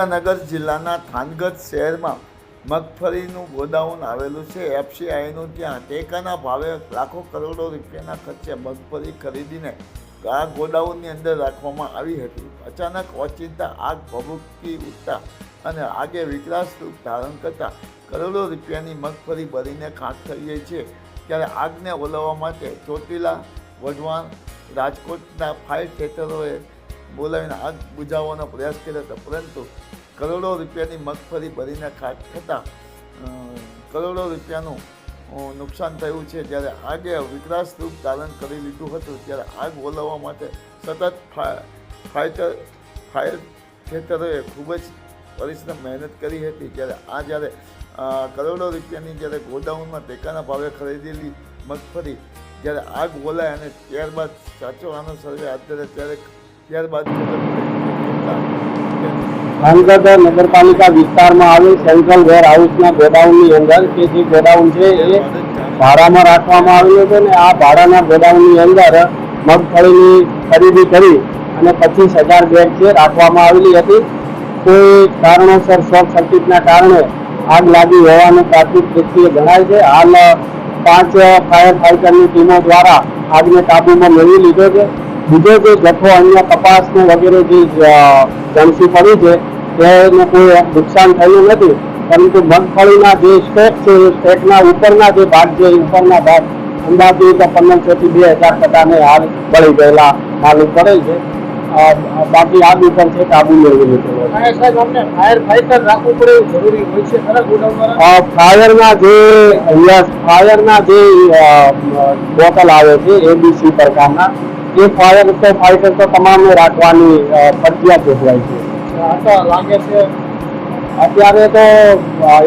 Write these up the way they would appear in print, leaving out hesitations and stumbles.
સુરેન્દ્રનગર જિલ્લાના થાનગઢ શહેરમાં મગફળીનું ગોડાઉન આવેલું છે। એફસીઆઈનું ત્યાં ટેકાના ભાવે લાખો કરોડો રૂપિયાના ખર્ચે મગફળી ખરીદીને આ ગોડાઉનની અંદર રાખવામાં આવી હતી। અચાનક ઓચિંતા આગ ભભૂકી ઉઠતા અને આગે વિકરાળ સ્વરૂપ ધારણ કરતા કરોડો રૂપિયાની મગફળી બળીને ખાખ થઈ ગઈ છે। ત્યારે આગને ઓલવવા માટે ચોટીલા, વઢવાણ, રાજકોટના ફાયર ફાઇટરોએ બોલાવીને આગ બુઝાવવાનો પ્રયાસ કર્યો હતો, પરંતુ કરોડો રૂપિયાની મગફળી બળીને ખાખ થતાં કરોડો રૂપિયાનું નુકસાન થયું છે। જ્યારે આગે વિકરાળ સ્વરૂપ ધારણ કરી લીધું હતું, ત્યારે આગ ઓલવવા માટે સતત ફાયર ફાઇટરોએ ખૂબ જ પરિશ્રમ મહેનત કરી હતી। જ્યારે કરોડો રૂપિયાની જ્યારે ગોડાઉનમાં ટેકાના ભાવે ખરીદેલી મગફળી જ્યારે આગ ઓલાય અને ત્યારબાદ સાચવવાનો સર્વે હાથ ધરે ત્યારબાદ થાનગઢ નગરપાલિકા વિસ્તારમાં આવેલ સેન્ટ્રલ વેર હાઉસના ગોડાઉનની અંદર કે જે ગોડાઉન છે એ ભાડામાં રાખવામાં આવેલું છે ને આ ભાડાના ગોડાઉનની અંદર મગફળીની ખરીદી કરી અને 25,000 બેગ છે રાખવામાં આવેલી હતી। કોઈ કારણોસર શોર્ટ સર્કિટના કારણે આગ લાગી હોવાનું પ્રાથમિક દ્રષ્ટિએ જણાય છે। હાલ 5 ફાયર ફાઇટરની ટીમો દ્વારા આગને કાબૂમાં મેળવી લીધો છે। બીજો જે જથ્થો અહીંયા તપાસને વગેરે જે જણસી પડી છે તેને કોઈ નુકસાન થયું નથી, પરંતુ મગફળીના જે સ્ટેક છે એ સ્ટેકના ઉપરના જે ભાગ છે ઉપરના ભાગ અંદાજે 1500 થી 2000 ટકાને હાલ બળી ગયેલા માલુમ પડેલ છે। બાકી આગ ઉપર છે કાબુ મેળવી લીધો છે। ફાયર ફાઇટર રાખવું પડે એવું જરૂરી હોય છે ખરા ગોડાઉનમાં? ફાયરના જે બોટલ આવે છે એબીસી પ્રકારના એ ફાઇટર તો તમામને રાખવાની ફરજિયાત જોગવાઈ છે। લાગે છે અત્યારે તો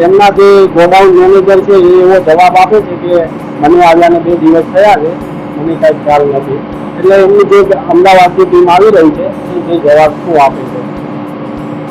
એમના જે ગોડાઉન મેનેજર છે એ એવો જવાબ આપે છે કે મને આવ્યાને 2 દિવસ થયા છે, મને કાંઈ ખ્યાલ નથી। એટલે એમની જે અમદાવાદની ટીમ આવી રહી છે એ જવાબ શું આપે છે